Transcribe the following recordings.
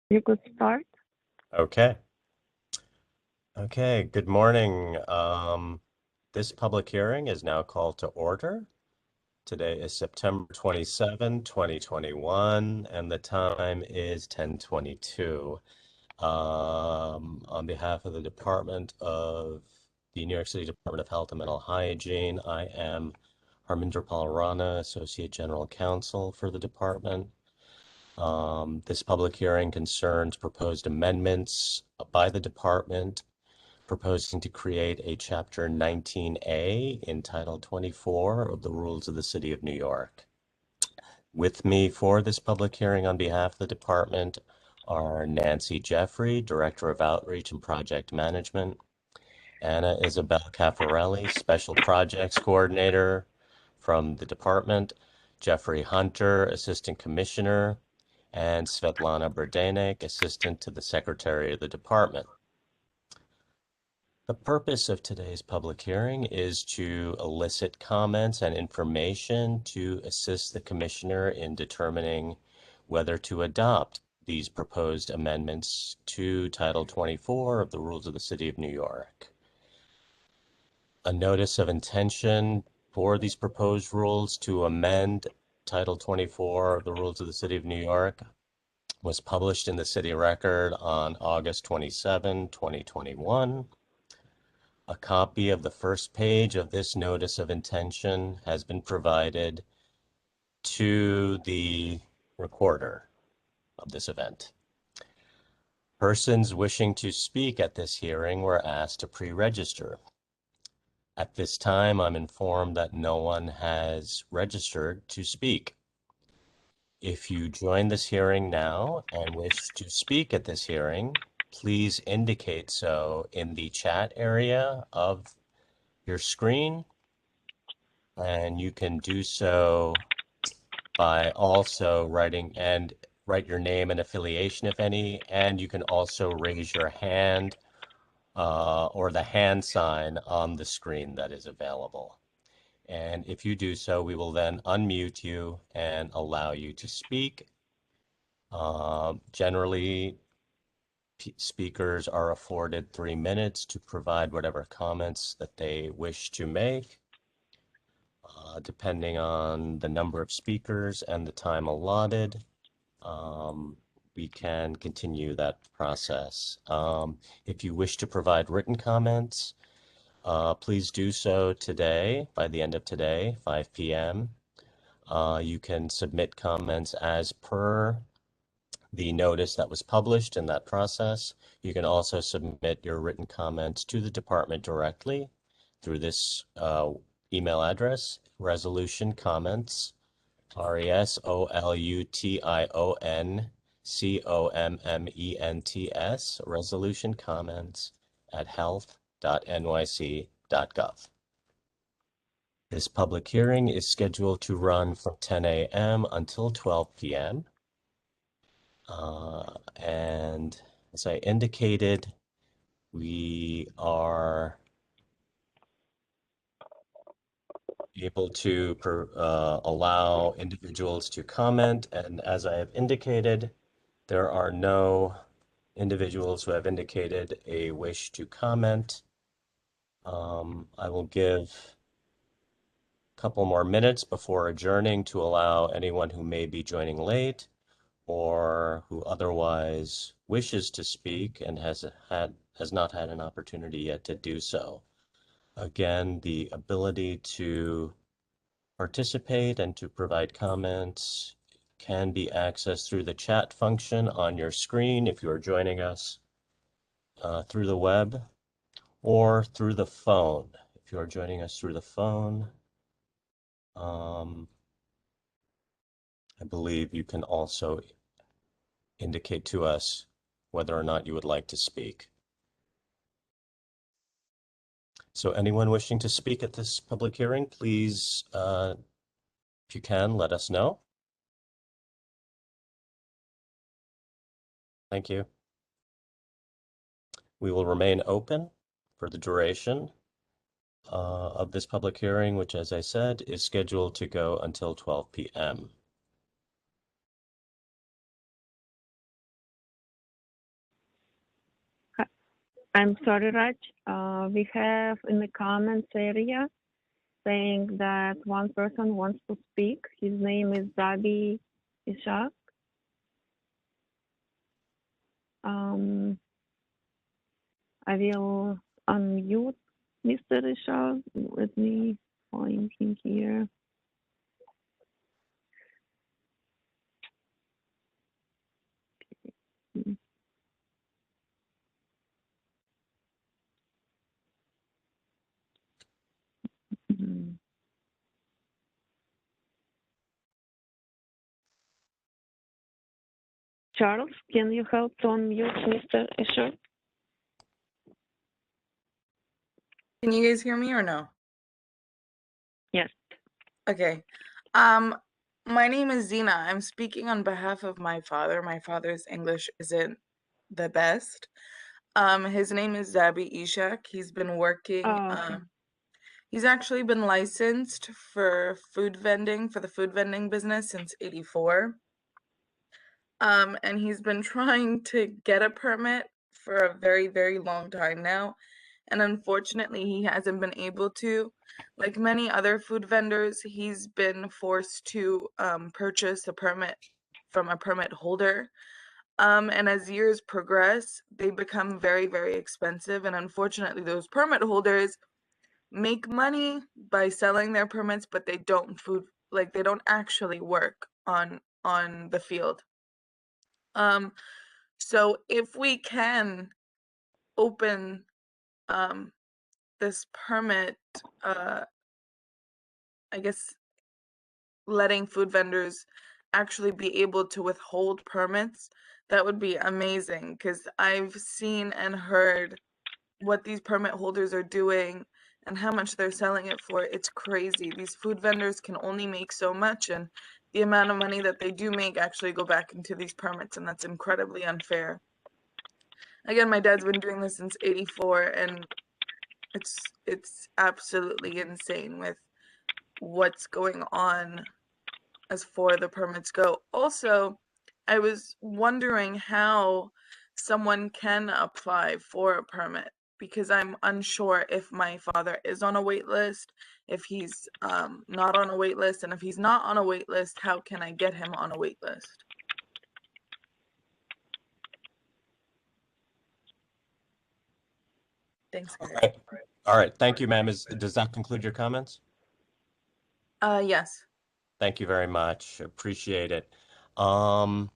You could start. Okay. Okay. Good morning. This public hearing is now called to order. Today is September 27, 2021, and the time is 10:22. On behalf of the New York City Department of Health and Mental Hygiene, I am Harminder Pal Rana, Associate General Counsel for the department. This public hearing concerns proposed amendments by the department proposing to create a Chapter 19A in Title 24 of the Rules of the City of New York. With me for this public hearing on behalf of the department are Nancy Jeffrey, Director of Outreach and Project Management, Anna Isabel Caffarelli, Special Projects Coordinator from the department, Jeffrey Hunter, Assistant Commissioner, and Svetlana Berdenik, Assistant to the Secretary of the Department. The purpose of today's public hearing is to elicit comments and information to assist the Commissioner in determining whether to adopt these proposed amendments to Title 24 of the Rules of the City of New York. A notice of intention for these proposed rules to amend Title 24 of the Rules of the City of New York was published in the City Record on August 27, 2021. A copy of the first page of this notice of intention has been provided to the recorder of this event. Persons wishing to speak at this hearing were asked to pre-register. At this time, I'm informed that no one has registered to speak. If you join this hearing now and wish to speak at this hearing, please indicate so in the chat area of your screen, and you can do so by also write your name and affiliation, if any, and you can also raise your hand or the hand sign on the screen that is available. And if you do so, we will then unmute you and allow you to speak. Generally, speakers are afforded 3 minutes to provide whatever comments that they wish to make. Depending on the number of speakers and the time allotted, we can continue that process. If you wish to provide written comments, please do so today, by the end of today, 5 p.m. You can submit comments as per the notice that was published in that process. You can also submit your written comments to the department directly through this email address, resolution comments, resolutioncomments, resolution comments at health.nyc.gov. This public hearing is scheduled to run from 10 a.m. until 12 p.m. And as I indicated, we are able to allow individuals to comment. And as I have indicated, there are no individuals who have indicated a wish to comment. I will give a couple more minutes before adjourning to allow anyone who may be joining late or who otherwise wishes to speak and has not had an opportunity yet to do so. Again, the ability to participate and to provide comments can be accessed through the chat function on your screen if you are joining us through the web or through the phone. If you are joining us through the phone, I believe you can also indicate to us whether or not you would like to speak. So anyone wishing to speak at this public hearing, please, if you can, let us know. Thank you. We will remain open for the duration of this public hearing, which, as I said, is scheduled to go until 12 p.m. I'm sorry, Raj. We have in the comments area saying that one person wants to speak. His name is Zabi Ishak. I will unmute Mr. Ishak. Let me find him here. Charles, can you help to unmute Mr. Ishak? Can you guys hear me or no? Yes. Okay. My name is Zina. I'm speaking on behalf of my father. My father's English isn't the best. His name is Zabi Ishak. He's been working, Okay. he's actually been licensed for food vending, for the food vending business since '84. And he's been trying to get a permit for a very, very long time now. And unfortunately, he hasn't been able to. Like many other food vendors, he's been forced to purchase a permit from a permit holder. And as years progress, they become very, very expensive. And unfortunately, those permit holders make money by selling their permits, but they don't they don't actually work on the field. So if we can open this permit, I guess letting food vendors actually be able to withhold permits, that would be amazing because I've seen and heard what these permit holders are doing and how much they're selling it for. It's crazy. These food vendors can only make so much, and the amount of money that they do make actually go back into these permits, and that's incredibly unfair. Again, my dad's been doing this since '84, and it's absolutely insane with what's going on as for the permits go. Also, I was wondering how someone can apply for a permit because I'm unsure if my father is on a wait list, if he's not on a wait list, and if he's not on a wait list, how can I get him on a wait list? Thanks, guys. All right. Thank you, ma'am. Does that conclude your comments? Yes. Thank you very much. Appreciate it. Um,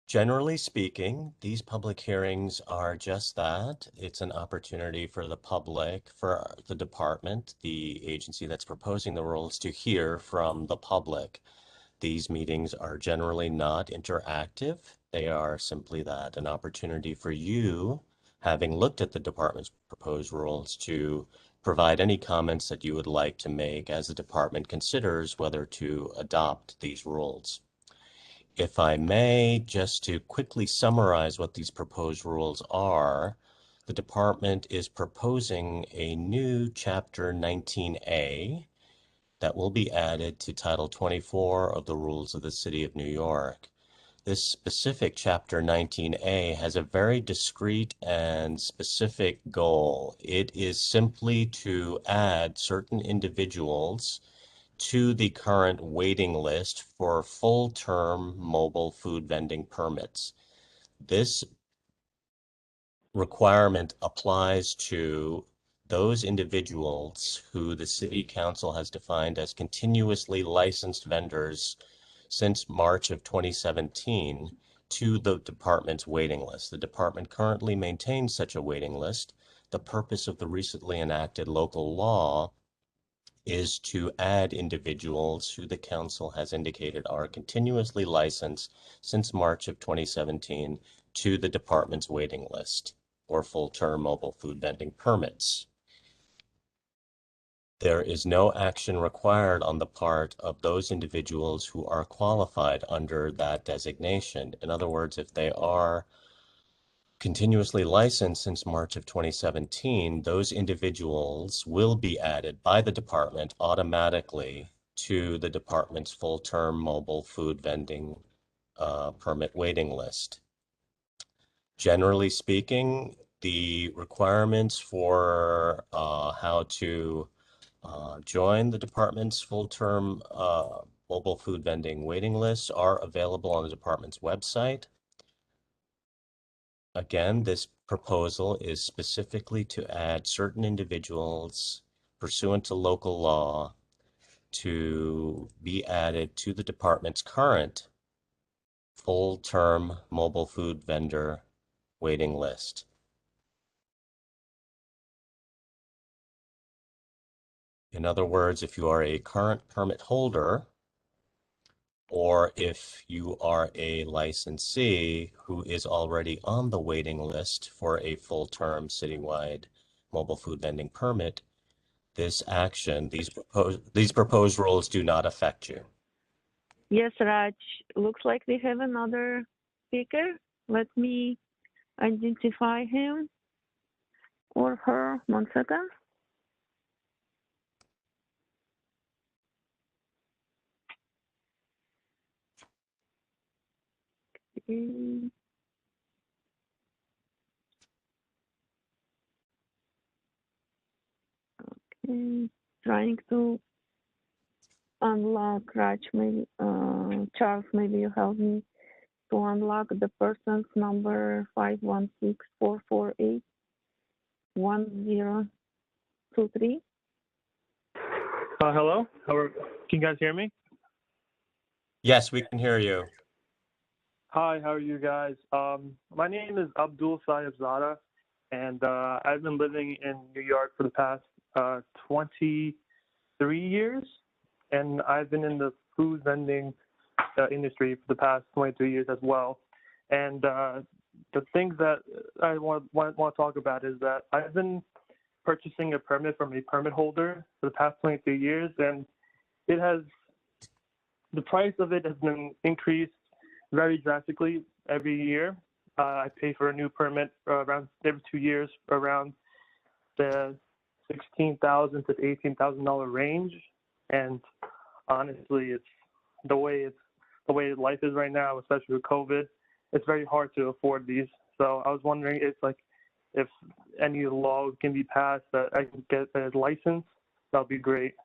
Generally speaking, these public hearings are just that. It's an opportunity for the public, for the department, the agency that's proposing the rules, to hear from the public. These meetings are generally not interactive. They are simply that, an opportunity for you, having looked at the department's proposed rules, to provide any comments that you would like to make as the department considers whether to adopt these rules. If I may, just to quickly summarize what these proposed rules are, the department is proposing a new Chapter 19A that will be added to Title 24 of the Rules of the City of New York. This specific Chapter 19A has a very discrete and specific goal. It is simply to add certain individuals to the current waiting list for full-term mobile food vending permits. This requirement applies to those individuals who the City Council has defined as continuously licensed vendors since March of 2017 to the department's waiting list. The department currently maintains such a waiting list. The purpose of the recently enacted local law is to add individuals who the council has indicated are continuously licensed since March of 2017 to the department's waiting list or full-term mobile food vending permits. There is no action required on the part of those individuals who are qualified under that designation. In other words, if they are continuously licensed since March of 2017, those individuals will be added by the department automatically to the department's full-term mobile food vending permit waiting list. Generally speaking, the requirements for how to join the department's full-term mobile food vending waiting list are available on the department's website. Again, this proposal is specifically to add certain individuals pursuant to local law to be added to the department's current full-term mobile food vendor waiting list. In other words, if you are a current permit holder, or if you are a licensee who is already on the waiting list for a full-term citywide mobile food vending permit, this action, these proposed rules do not affect you. Yes, Raj. Looks like we have another speaker. Let me identify him or her. 1 second. Okay. Okay. Trying to unlock Raj. Maybe Charles. Maybe you help me to unlock the person's number 516-448-1023. Hello. Can you guys hear me? Yes, we can hear you. Hi. How are you guys? My name is Abdul Sayebzada, and I've been living in New York for the past 23 years, and I've been in the food vending industry for the past 23 years as well. And the things that I want to talk about is that I've been purchasing a permit from a permit holder for the past 23 years, and the price of it has been increased very drastically every year. I pay for a new permit around every 2 years, around the $16,000 to $18,000 range. And honestly, it's the way life is right now, especially with COVID. It's very hard to afford these. So I was wondering if any law can be passed that I can get a license. That would be great.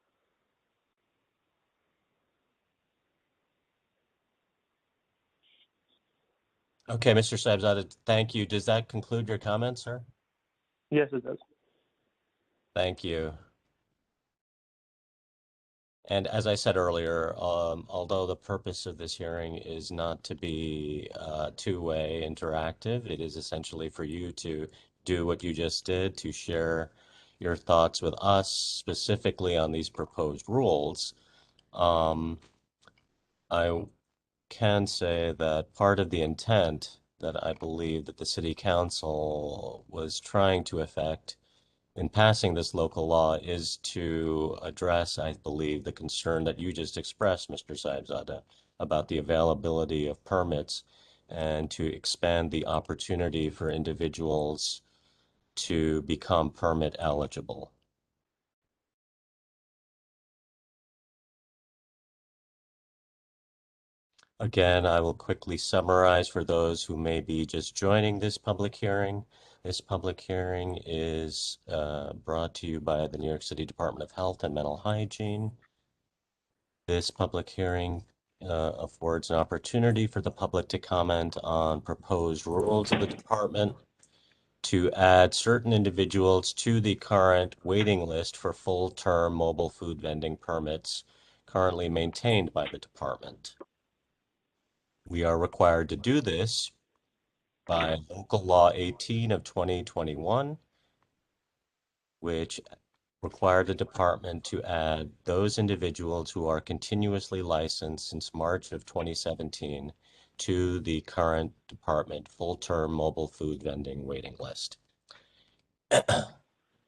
Okay, Mr. Sayebzada, thank you. Does that conclude your comments, sir? Yes, it does. Thank you. And as I said earlier, although the purpose of this hearing is not to be two-way interactive, it is essentially for you to do what you just did, to share your thoughts with us specifically on these proposed rules. I can say that part of the intent that I believe that the City Council was trying to effect in passing this local law is to address, I believe, the concern that you just expressed, Mr. Sayebzada, about the availability of permits and to expand the opportunity for individuals to become permit eligible. Again, I will quickly summarize for those who may be just joining this public hearing. This public hearing is brought to you by the New York City Department of Health and Mental Hygiene. This public hearing affords an opportunity for the public to comment on proposed rules of the department to add certain individuals to the current waiting list for full-term mobile food vending permits currently maintained by the department. We are required to do this by Local Law 18 of 2021, which required the department to add those individuals who are continuously licensed since March of 2017 to the current department full-term mobile food vending waiting list.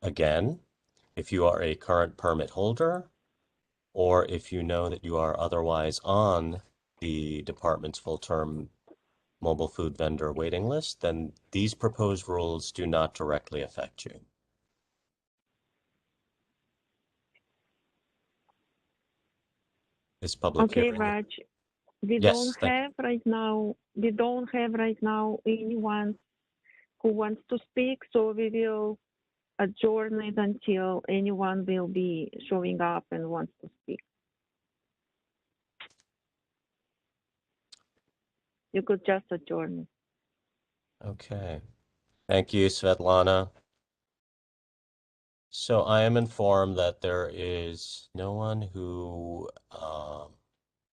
Again, if you are a current permit holder, or if you know that you are otherwise on the department's full-term mobile food vendor waiting list, then these proposed rules do not directly affect you. This public Okay, hearing. Raj. We Yes, don't have right now anyone who wants to speak, so we will adjourn it until anyone will be showing up and wants to speak. You could just adjourn it. Okay. Thank you, Svetlana. So I am informed that there is no one who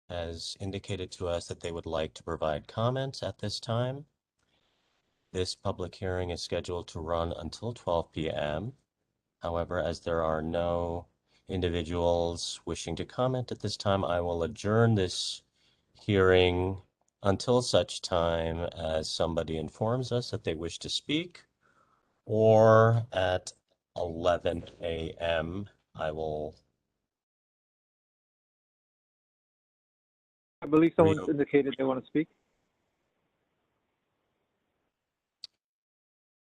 has indicated to us that they would like to provide comments at this time. This public hearing is scheduled to run until 12 p.m. However, as there are no individuals wishing to comment at this time, I will adjourn this hearing until such time as somebody informs us that they wish to speak, or at 11 a.m. I believe someone's Rio. indicated they want to speak.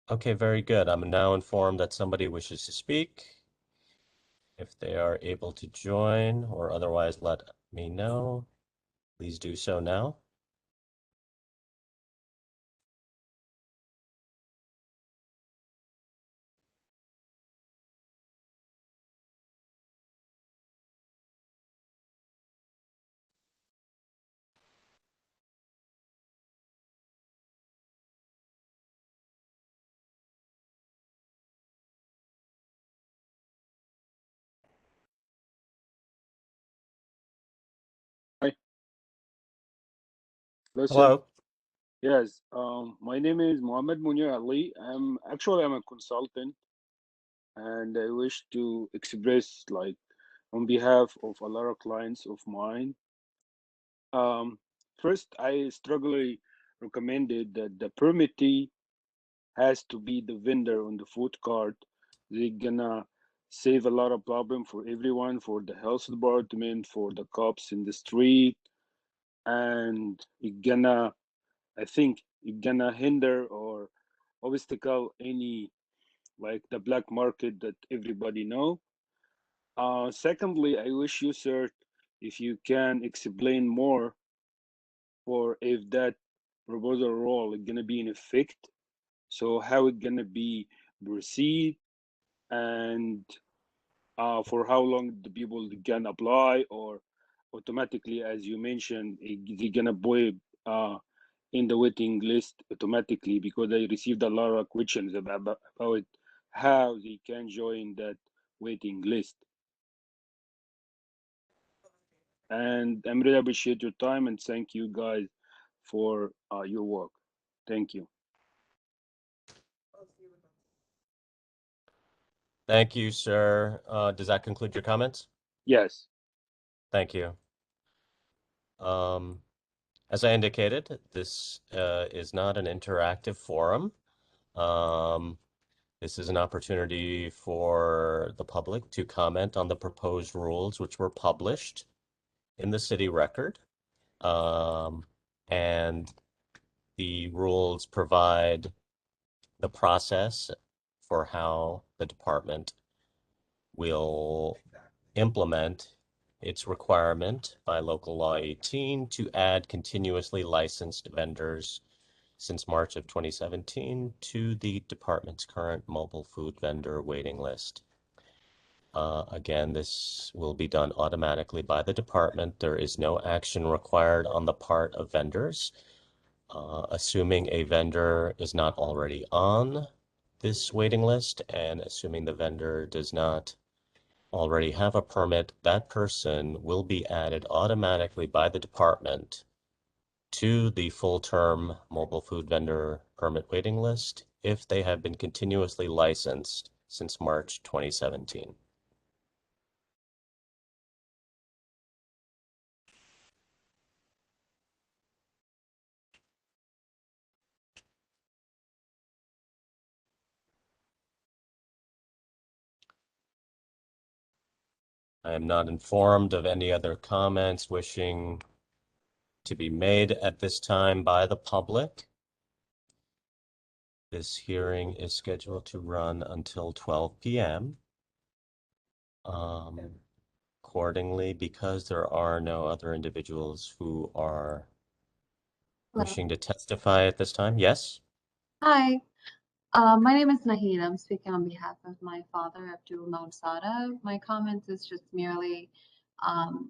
Okay, very good. I'm now informed that somebody wishes to speak. If they are able to join or otherwise let me know, please do so now. Listen, Hello. yes, my name is Mohammed Munir Ali. I'm a consultant, and I wish to express on behalf of a lot of clients of mine. Um, First, I strongly recommended that the permittee has to be the vendor on the food cart. They're gonna save a lot of problem for everyone, for the health department, for the cops in the street, and I think it's gonna hinder or obstacle any like the black market that everybody know. Secondly, I wish you, sir, if you can explain more or if that proposal rule is gonna be in effect. So how it gonna be proceed and for how long the people can apply or automatically, as you mentioned, they're gonna boy in the waiting list automatically because I received a lot of questions about how they can join that waiting list. And I'm really appreciate your time and thank you guys for your work. Thank you. Thank you, sir. Does that conclude your comments? Yes. Thank you. As I indicated, this is not an interactive forum. This is an opportunity for the public to comment on the proposed rules, which were published in the city record. And the rules provide the process for how the department will implement its requirement by local law 18 to add continuously licensed vendors since March of 2017 to the department's current mobile food vendor waiting list. Again, this will be done automatically by the department. There is no action required on the part of vendors. Assuming a vendor is not already on this waiting list and assuming the vendor does not already have a permit, that person will be added automatically by the department to the full-term mobile food vendor permit waiting list if they have been continuously licensed since March 2017. I am not informed of any other comments wishing to be made at this time by the public. This hearing is scheduled to run until 12 p.m. Accordingly, because there are no other individuals who are Hello. wishing to testify at this time. Yes? Hi. My name is Nahid. I'm speaking on behalf of my father, Abdul Mawsada. My comment is just merely,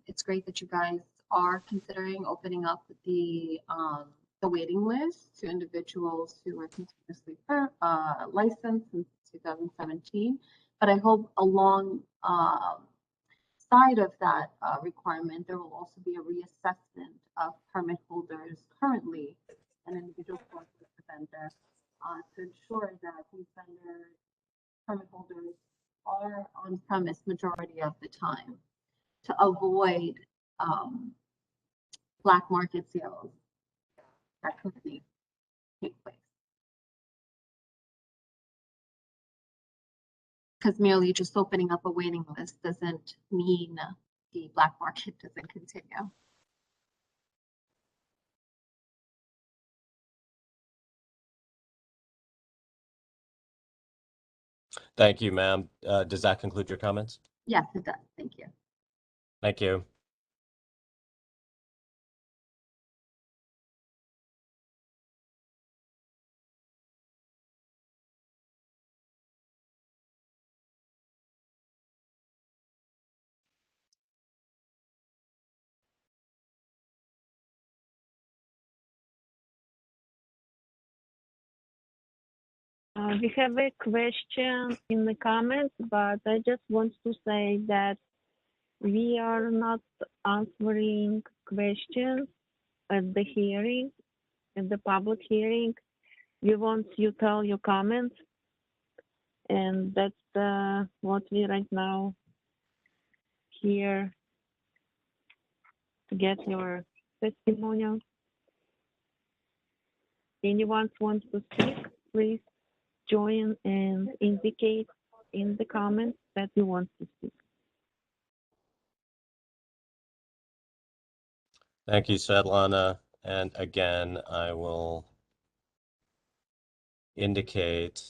it's great that you guys are considering opening up the waiting list to individuals who were continuously licensed since 2017. But I hope along side of that requirement, there will also be a reassessment of permit holders currently an individual source with the vendor to ensure that these vendor permit holders are on premise majority of the time to avoid black market sales that currently take place. Because merely just opening up a waiting list doesn't mean the black market doesn't continue. Thank you, ma'am. Does that conclude your comments? Yes, it does. Thank you. Thank you. We have a question in the comments, but I just want to say that we are not answering questions at the hearing, at the public hearing. We want you to tell your comments, and that's what we right now here to get your testimonial. Anyone wants to speak, please join and indicate in the comments that you want to speak. Thank you, Svetlana. And again, I will indicate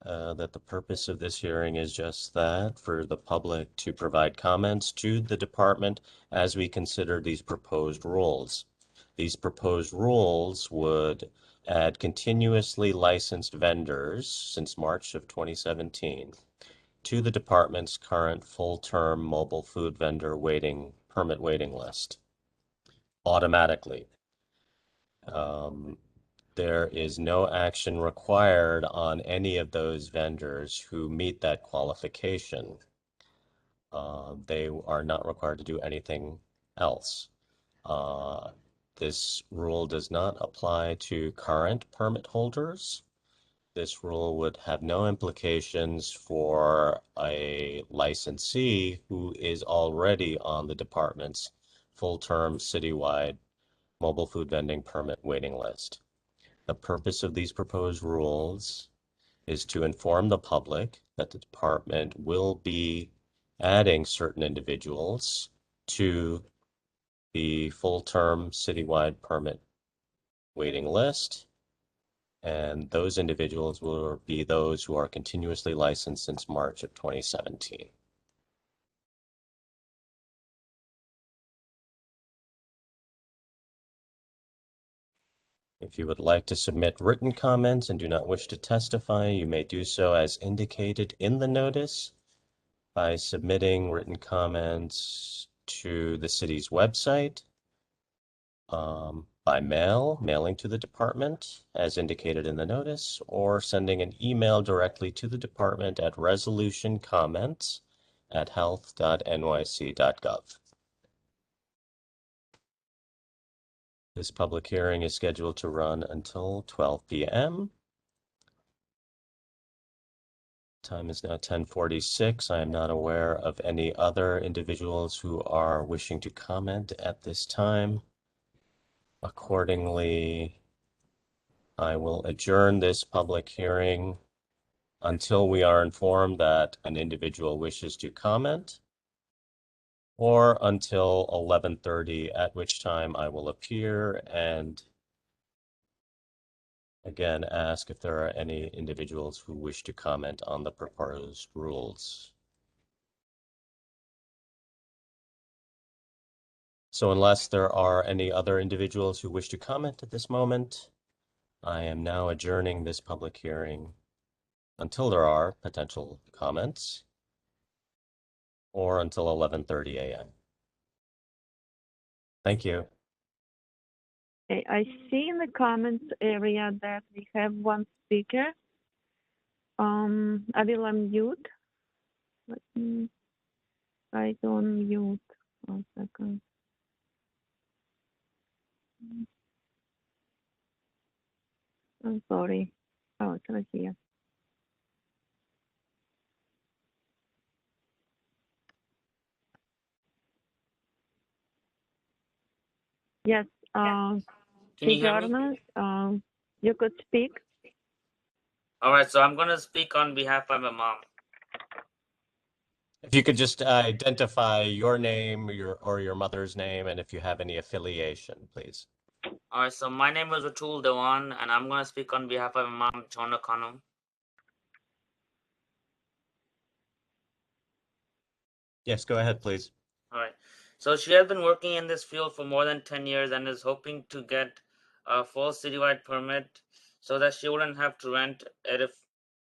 that the purpose of this hearing is just that, for the public to provide comments to the department as we consider these proposed rules. These proposed rules would add continuously licensed vendors since March of 2017 to the department's current full-term mobile food vendor permit waiting list automatically. There is no action required on any of those vendors who meet that qualification. They are not required to do anything else. This rule does not apply to current permit holders. This rule would have no implications for a licensee who is already on the department's full-term citywide mobile food vending permit waiting list. The purpose of these proposed rules is to inform the public that the department will be adding certain individuals to the full-term citywide permit waiting list, and those individuals will be those who are continuously licensed since March of 2017. If you would like to submit written comments and do not wish to testify, you may do so as indicated in the notice by submitting written comments to the city's website, by mailing to the department as indicated in the notice, or sending an email directly to the department at resolutioncomments@health.nyc.gov. This public hearing is scheduled to run until 12 p.m. Time is now 10:46. I am not aware of any other individuals who are wishing to comment at this time. Accordingly, I will adjourn this public hearing until we are informed that an individual wishes to comment, or until 11:30, at which time I will appear and again ask if there are any individuals who wish to comment on the proposed rules. So unless there are any other individuals who wish to comment at this moment, I am now adjourning this public hearing until there are potential comments, or until 11:30 a.m. Thank you. Okay, I see in the comments area that we have one speaker. I will unmute. Let me try to unmute. 1 second. I'm sorry. Oh, it's right here. Yes, Can you hear me? Tijana, you could speak. All right, so I'm going to speak on behalf of my mom. If you could just identify your name, your mother's name, and if you have any affiliation, please. All right, so my name is Ratul Dewan, and I'm going to speak on behalf of my mom, Chona Khanum. Yes, go ahead, please. All right, so she has been working in this field for more than 10 years and is hoping to get a full citywide permit so that she wouldn't have to rent it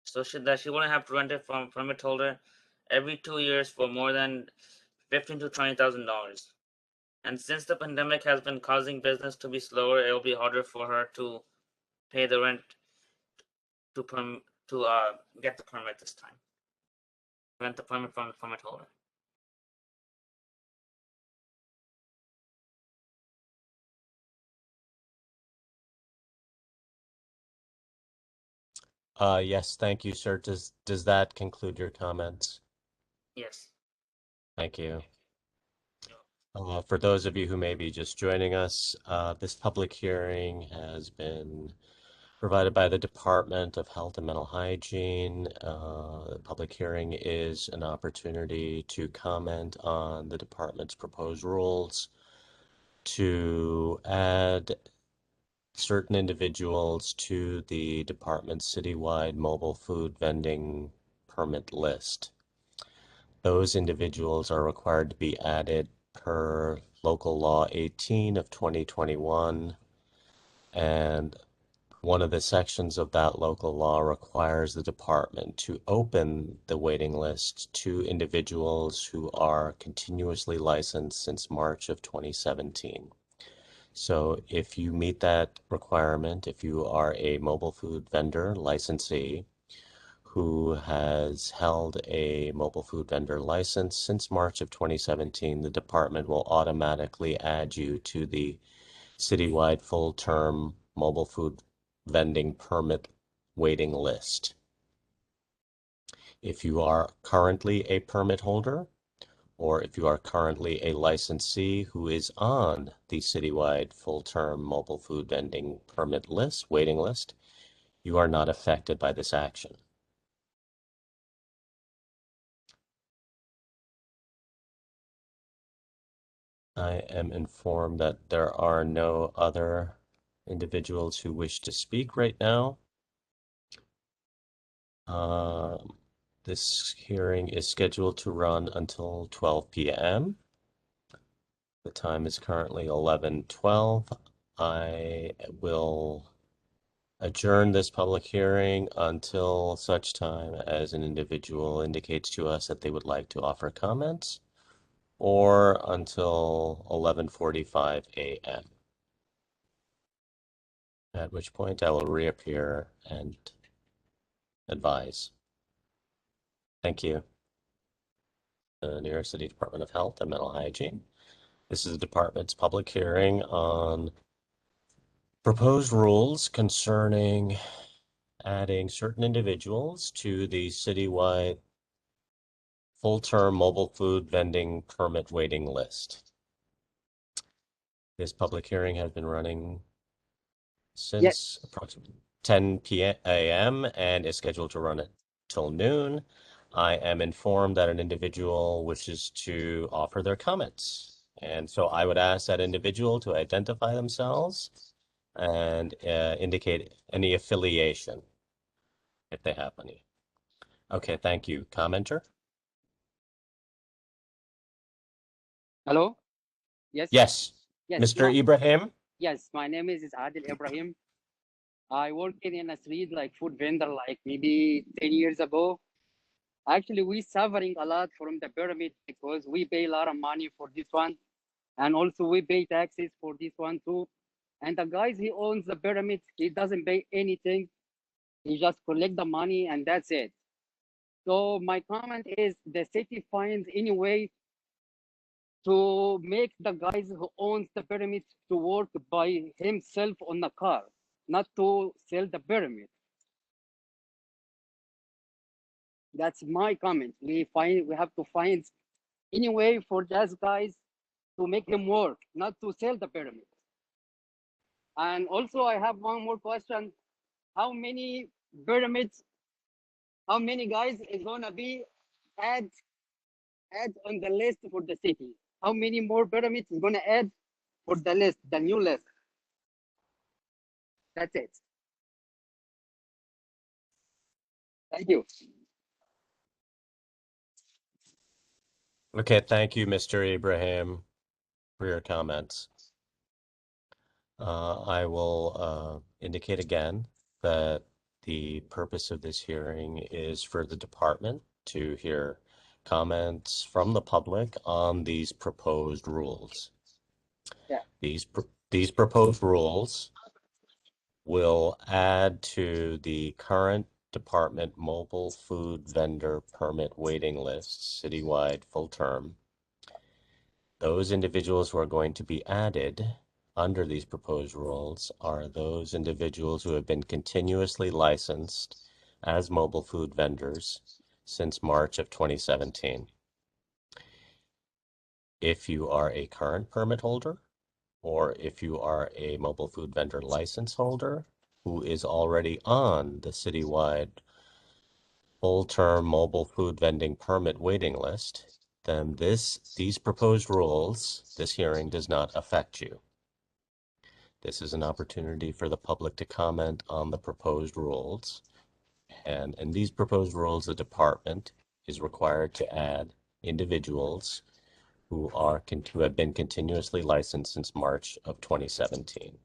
she wouldn't have to rent it from permit holder every 2 years for more than $15,000 to $20,000. And since the pandemic has been causing business to be slower, it will be harder for her to pay the rent to get the permit this time. Rent the permit from the permit holder. Yes, thank you, sir. Does that conclude your comments? Yes. Thank you. For those of you who may be just joining us, this public hearing has been provided by the Department of Health and Mental Hygiene. The public hearing is an opportunity to comment on the department's proposed rules to add certain individuals to the department's citywide mobile food vending permit list. Those individuals are required to be added per Local Law 18 of 2021, and one of the sections of that local law requires the department to open the waiting list to individuals who are continuously licensed since March of 2017. So if you meet that requirement, if you are a mobile food vendor licensee who has held a mobile food vendor license since March of 2017, the department will automatically add you to the citywide full-term mobile food vending permit waiting list. If you are currently a permit holder, or if you are currently a licensee who is on the citywide full-term mobile food vending permit list, waiting list, you are not affected by this action. I am informed that there are no other individuals who wish to speak right now. This hearing is scheduled to run until 12 p.m. The time is currently 11:12. I will adjourn this public hearing until such time as an individual indicates to us that they would like to offer comments, or until 11:45 a.m. At which point I will reappear and advise. Thank you. The New York City Department of Health and Mental Hygiene. This is the department's public hearing on proposed rules concerning adding certain individuals to the citywide full-term mobile food vending permit waiting list. This public hearing has been running since approximately 10 a.m. and is scheduled to run it till noon. I am informed that an individual wishes to offer their comments. And so I would ask that individual to identify themselves and indicate any affiliation if they have any. Okay, thank you. Commenter? Hello? Yes? Yes. Yes. Mr. Ibrahim? Yes, my name is Adil Ibrahim. I worked in a street like food vendor like maybe 10 years ago. Actually, we suffering a lot from the pyramid because we pay a lot of money for this one. And also we pay taxes for this one too. And the guys he owns the pyramid, he doesn't pay anything. He just collect the money and that's it. So my comment is the city finds any way to make the guys who owns the pyramid to work by himself on the car, not to sell the pyramid. That's my comment. We have to find any way for those guys to make him work, not to sell the pyramid. And also I have one more question. How many pyramids, how many guys is gonna be add on the list for the city? How many more pyramids is gonna add for the list, the new list? That's it. Thank you. Okay, thank you, Mr. Ibrahim, for your comments. I will indicate again that the purpose of this hearing is for the department to hear comments from the public on these proposed rules. Yeah. These proposed rules will add to the current department mobile food vendor permit waiting list, citywide full term. Those individuals who are going to be added under these proposed rules are those individuals who have been continuously licensed as mobile food vendors since March of 2017. If you are a current permit holder, or if you are a mobile food vendor license holder who is already on the citywide full-term mobile food vending permit waiting list, then these proposed rules, this hearing does not affect you. This is an opportunity for the public to comment on the proposed rules. And in these proposed rules, the department is required to add individuals who have been continuously licensed since March of 2017.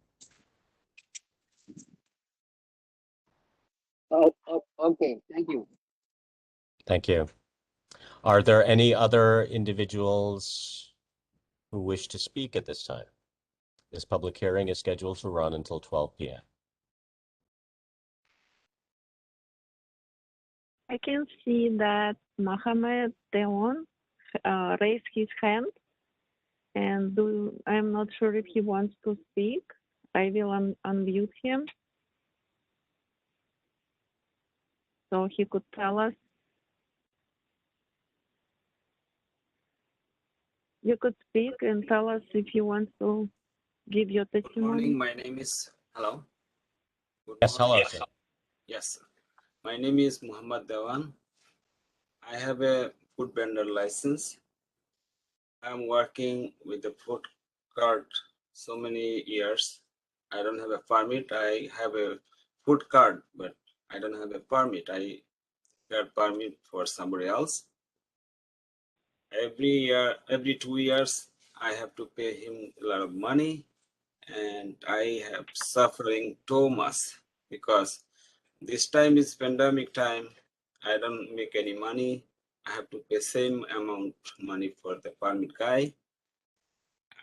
Okay, thank you. Thank you. Are there any other individuals who wish to speak at this time? This public hearing is scheduled to run until 12 p.m. I can see that Mohamed Deon raised his hand, and I'm not sure if he wants to speak. I will unmute him so he could tell us. You could speak and tell us if you want to give your Good testimony. morning. My name is hello. Good Yes, hello, morning. sir. Yes, my name is Muhammad Dewan. I have a food vendor license. I'm working with the food cart so many years. I don't have a permit. I have a food cart, but I don't have a permit. I got permit for somebody else. Every year, every 2 years, I have to pay him a lot of money, and I have suffering too much because this time is pandemic time. I don't make any money. I have to pay same amount money for the permit guy.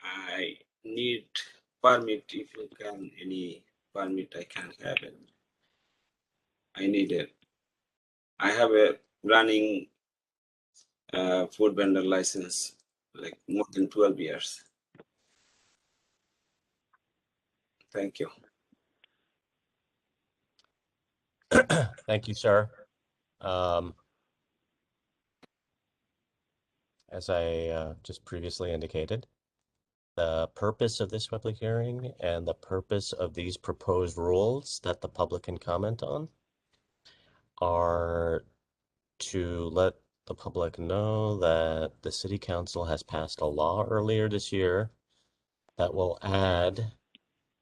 I need permit. If you can, any permit I can have it. I need it. I have a running food vendor license, like more than 12 years. Thank you. Thank you, sir. As I just previously indicated, the purpose of this public hearing and the purpose of these proposed rules that the public can comment on are to let the public know that the City Council has passed a law earlier this year that will add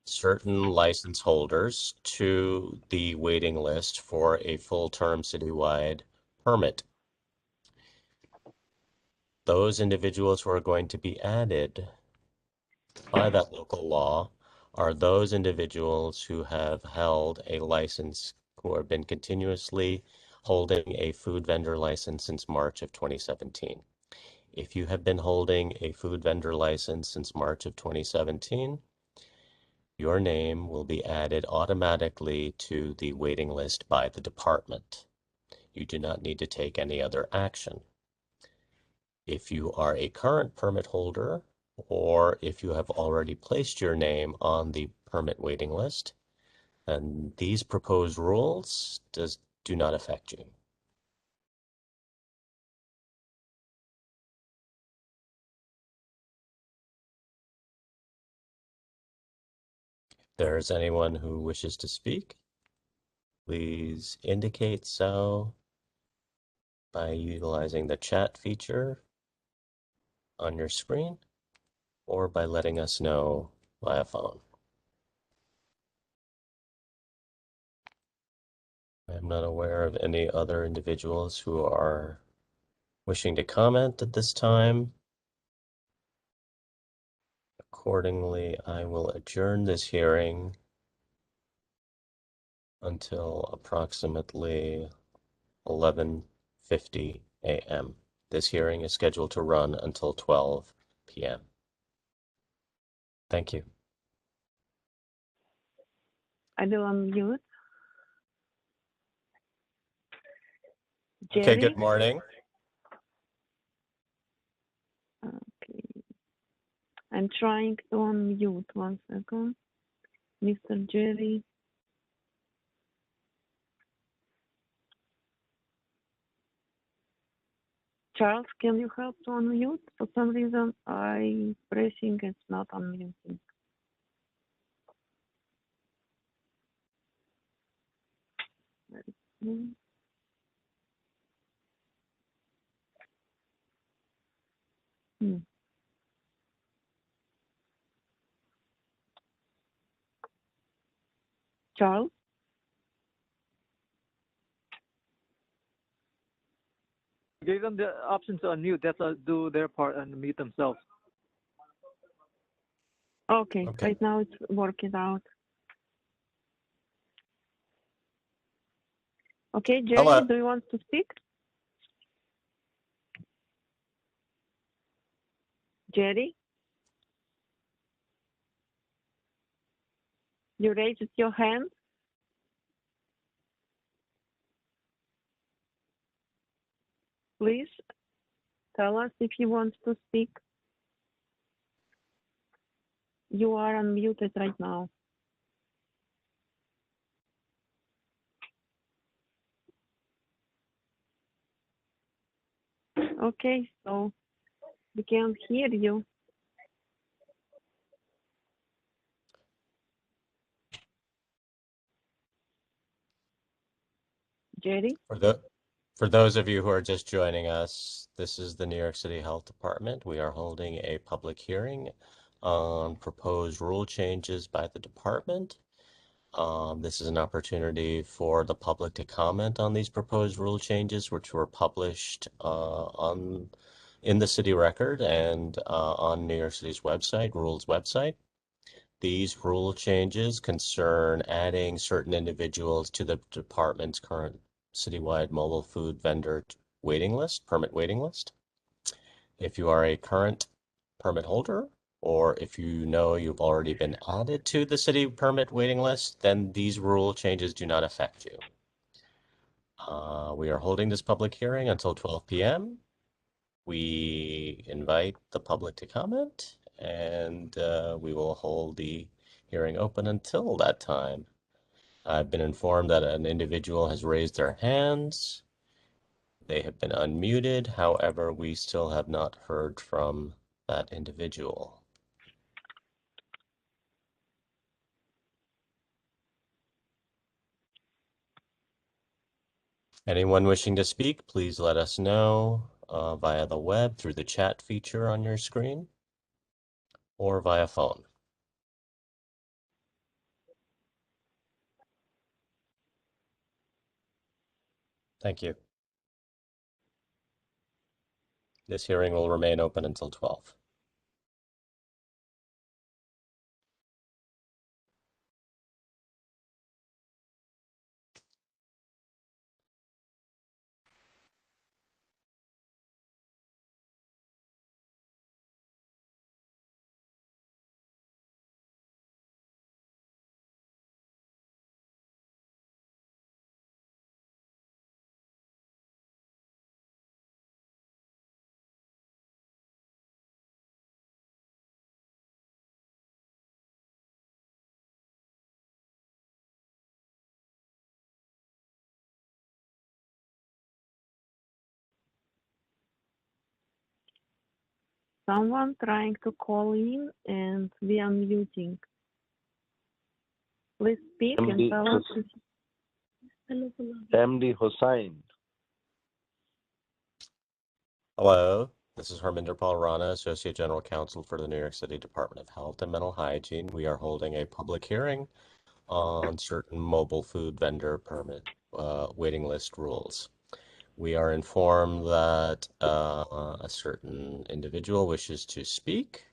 certain license holders to the waiting list for a full-term citywide permit. Those individuals who are going to be added by that local law are those individuals who have held a license, who have been continuously holding a food vendor license since March of 2017. If you have been holding a food vendor license since March of 2017, your name will be added automatically to the waiting list by the department. You do not need to take any other action. If you are a current permit holder, or if you have already placed your name on the permit waiting list, then these proposed rules do not affect you. If there is anyone who wishes to speak, please indicate so by utilizing the chat feature on your screen or by letting us know via phone. I'm not aware of any other individuals who are wishing to comment at this time. Accordingly, I will adjourn this hearing until approximately 11:50 a.m. This hearing is scheduled to run until 12 p.m. Thank you. I will unmute. Okay, Jerry? good morning. Okay. I'm trying to unmute. 1 second. Mr. Jerry. Charles, can you help to unmute? For some reason, I pressing it's not unmuting. Hmm. Charles? Give them the option to unmute. That's do their part and mute themselves. Okay, Okay. right now it's working out. Okay, Jerry, Hello. do you want to speak? Jerry? You raised your hand? Please tell us if you want to speak. You are unmuted right now. Okay, so we can hear you. Jerry? For those of you who are just joining us, this is the New York City Health Department. We are holding a public hearing on proposed rule changes by the department. This is an opportunity for the public to comment on these proposed rule changes, which were published in the city record and on New York City's website, rules website. These rule changes concern adding certain individuals to the department's current citywide mobile food vendor waiting list, permit waiting list. If you are a current permit holder, or if you know you've already been added to the city permit waiting list, then these rule changes do not affect you. We are holding this public hearing until 12 p.m. We invite the public to comment, and we will hold the hearing open until that time. I've been informed that an individual has raised their hands. They have been unmuted. However, we still have not heard from that individual. Anyone wishing to speak, please let us know via the web through the chat feature on your screen or via phone. Thank you. This hearing will remain open until 12. someone trying to call in and we are muting. Please speak and MD tell us. MD Hossain. Hello, this is Harminder Paul Rana, Associate General Counsel for the New York City Department of Health and Mental Hygiene. We are holding a public hearing on certain mobile food vendor permit waiting list rules. We are informed that a certain individual wishes to speak.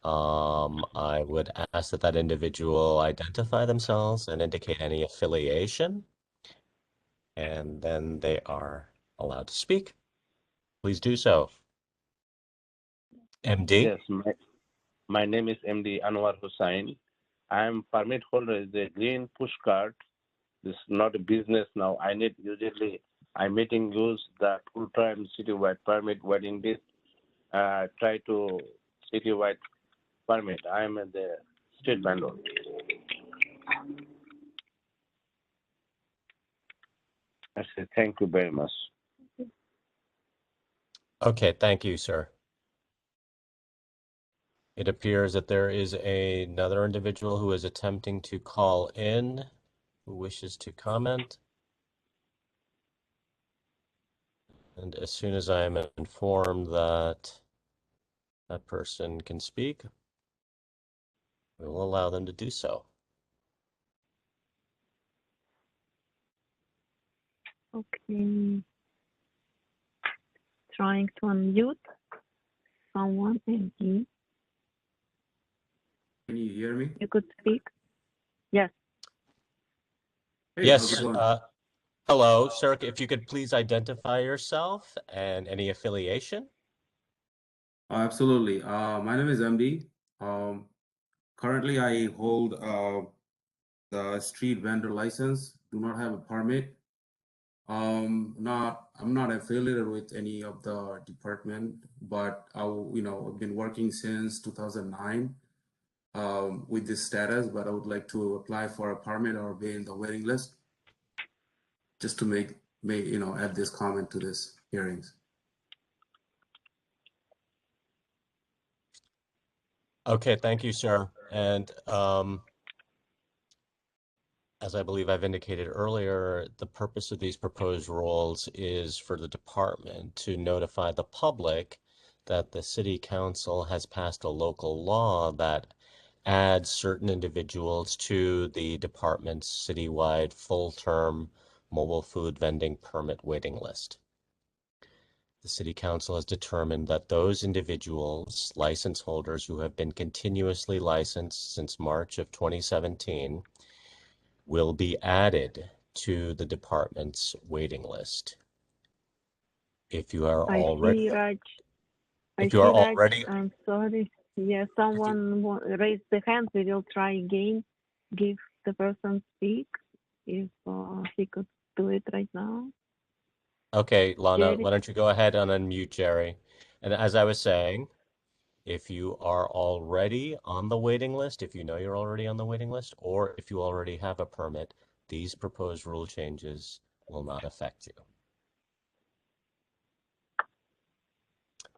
I would ask that that individual identify themselves and indicate any affiliation, and then they are allowed to speak. Please do so. MD? Yes, my name is MD Anwar Hossain. I am permit holder is a green push card. This is not a business now. I'm meeting use the full-time citywide permit waiting list. Try to citywide permit. I am at the street vendor. I say thank you very much. Okay, thank you, sir. It appears that there is another individual who is attempting to call in, who wishes to comment. And as soon as I am informed that that person can speak, we will allow them to do so. Okay. Trying to unmute someone, MD. Can you hear me? You could speak. Yes. Hey, how's Yes, it going? hello, sir. If you could please identify yourself and any affiliation. Absolutely. My name is MD. Currently, I hold the street vendor license. Do not have a permit. I'm not affiliated with any of the department, but I've been working since 2009 with this status. But I would like to apply for a permit or be in the waiting list, just to add this comment to this hearings. Okay, thank you, sir. And as I believe I've indicated earlier, the purpose of these proposed rules is for the department to notify the public that the city council has passed a local law that adds certain individuals to the department's citywide full-term mobile food vending permit waiting list. The City Council has determined that those individuals, license holders who have been continuously licensed since March of 2017, will be added to the department's waiting list. If you are already, Raj. I'm sorry. Yeah, someone raised the hand. We will try again. Give the person speak if he could do it right now. Okay, Lana, Jerry? why don't you go ahead and unmute Jerry? And as I was saying, if you are already on the waiting list, if you know you're already on the waiting list, or if you already have a permit, these proposed rule changes will not affect you.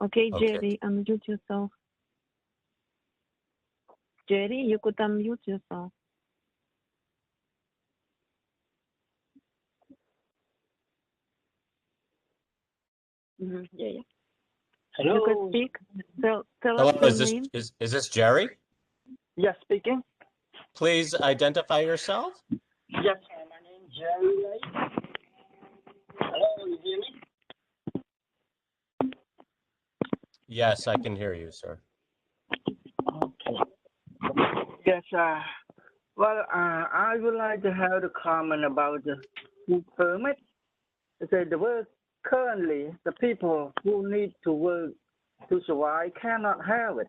Okay, Jerry, unmute yourself. Jerry, you could unmute yourself. Yeah. Hello. You could speak. Tell Hello, us your name. is this Jerry? Yes, speaking. Please identify yourself. Yes, my name is Jerry Lake. Hello, you hear me? Yes, I can hear you, sir. Okay. Yes, I would like to have a comment about the food permit. The word currently, the people who need to work to survive cannot have it.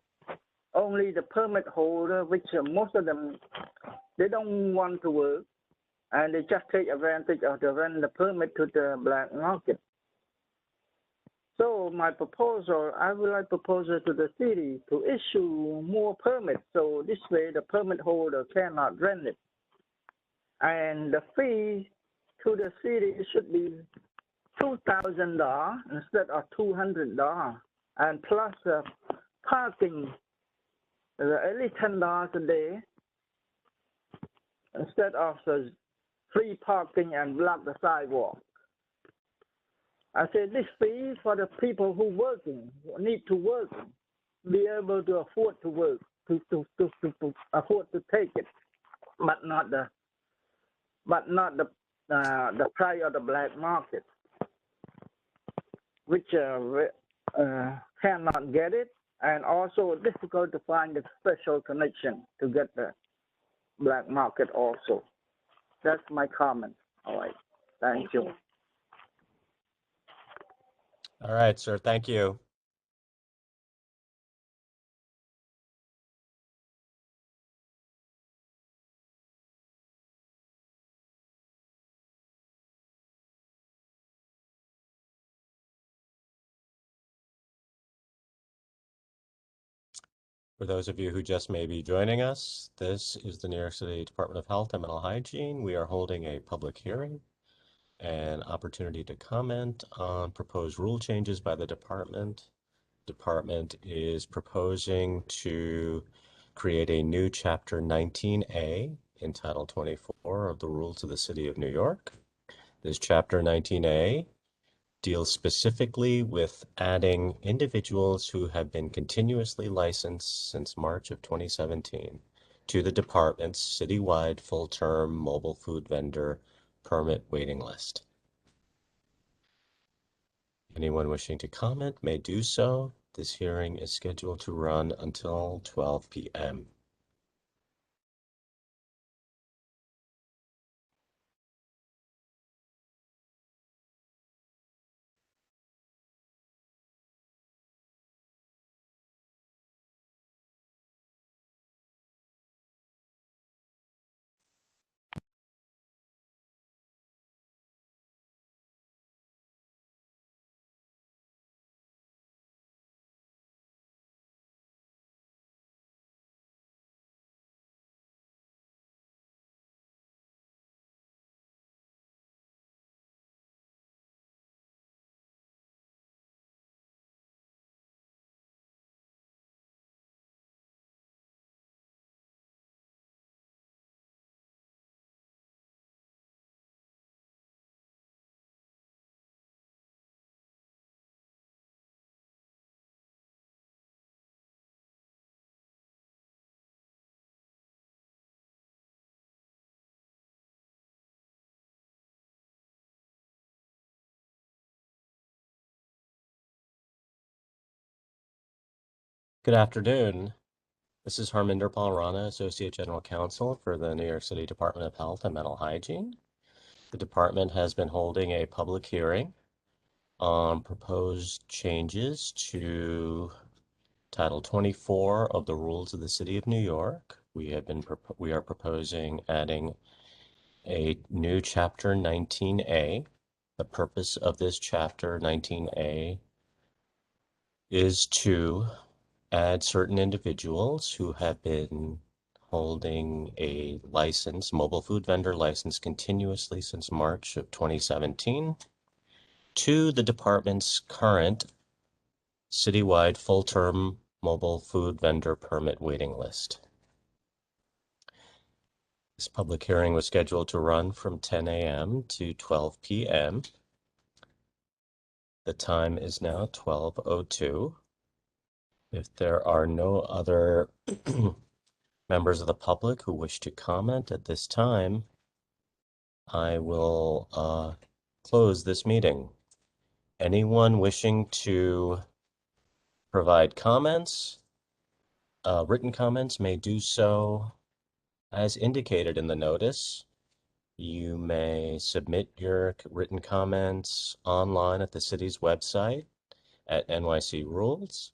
Only the permit holder, which most of them, they don't want to work, and they just take advantage of the rent the permit to the black market. So my proposal, I would like proposal to the city to issue more permits, so this way the permit holder cannot rent it. And the fee to the city should be $2,000 instead of $200, and plus parking only $10 a day instead of the free parking and block the sidewalk. I said this fee for the people who working, who need to work, be able to afford to work, to afford to take it, but not the price of the black market, which cannot get it, and also difficult to find the special connection to get the black market also. That's my comment. All right. Thank you. All right, sir. Thank you. For those of you who just may be joining us, this is the New York City Department of Health and Mental Hygiene. We are holding a public hearing and opportunity to comment on proposed rule changes by the department. Department is proposing to create a new Chapter 19A in Title 24 of the Rules of the City of New York. This Chapter 19A deals specifically with adding individuals who have been continuously licensed since March of 2017 to the department's citywide full-term mobile food vendor permit waiting list. Anyone wishing to comment may do so. This hearing is scheduled to run until 12 p.m. Good afternoon. This is Harminder Paul Rana, Associate General Counsel for the New York City Department of Health and Mental Hygiene. The department has been holding a public hearing on proposed changes to Title 24 of the Rules of the City of New York. We are proposing adding a new Chapter 19A. The purpose of this Chapter 19A is to add certain individuals who have been holding a license, mobile food vendor license, continuously since March of 2017 to the department's current citywide full-term mobile food vendor permit waiting list. This public hearing was scheduled to run from 10 a.m. to 12 p.m. The time is now 12:02. If there are no other members of the public who wish to comment at this time, I will close this meeting. Anyone wishing to provide comments, written comments, may do so as indicated in the notice. You may submit your written comments online at the city's website at NYC Rules.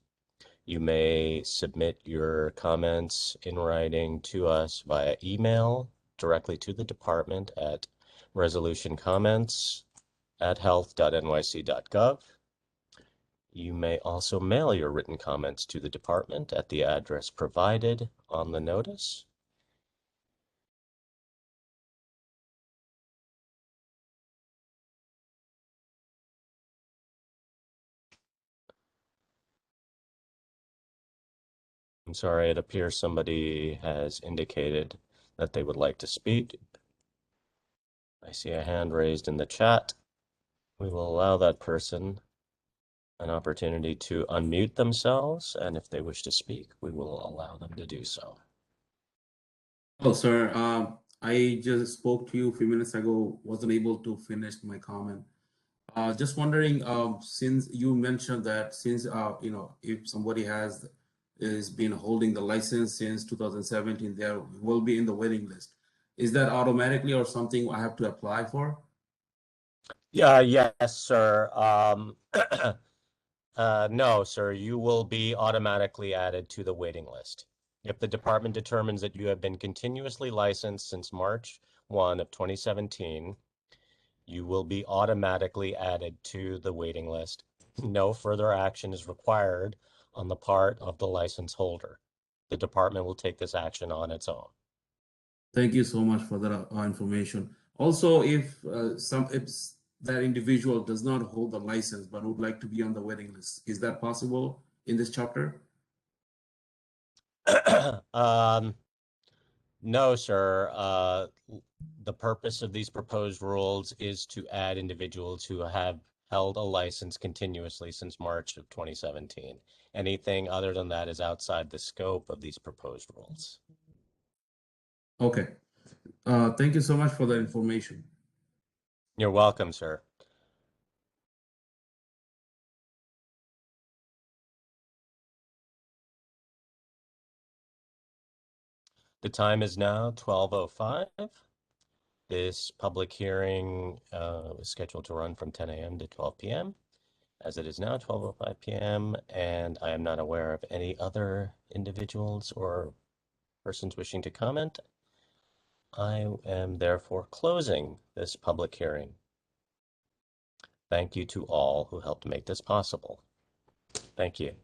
You may submit your comments in writing to us via email directly to the department at resolutioncomments@health.nyc.gov. You may also mail your written comments to the department at the address provided on the notice. I'm sorry, it appears somebody has indicated that they would like to speak. I see a hand raised in the chat. We will allow that person an opportunity to unmute themselves, and if they wish to speak, we will allow them to do so. Oh, sir, I just spoke to you a few minutes ago, wasn't able to finish my comment. Just wondering, since you mentioned that since, if somebody has been holding the license since 2017, there will be in the waiting list. Is that automatically or something I have to apply for? Yeah, yes, sir. No, sir, you will be automatically added to the waiting list. If the department determines that you have been continuously licensed since March 1 of 2017, you will be automatically added to the waiting list. No further action is required on the part of the license holder. The department will take this action on its own. Thank you so much for that information. Also, if that individual does not hold the license but would like to be on the waiting list, is that possible in this chapter? No, sir. The purpose of these proposed rules is to add individuals who have held a license continuously since March of 2017. Anything other than that is outside the scope of these proposed rules. Okay. Thank you so much for the information. You're welcome, sir. The time is now 12:05. This public hearing was scheduled to run from 10 a.m. to 12 p.m. As it is now 12:05 p.m., and I am not aware of any other individuals or persons wishing to comment, I am therefore closing this public hearing. Thank you to all who helped make this possible. Thank you.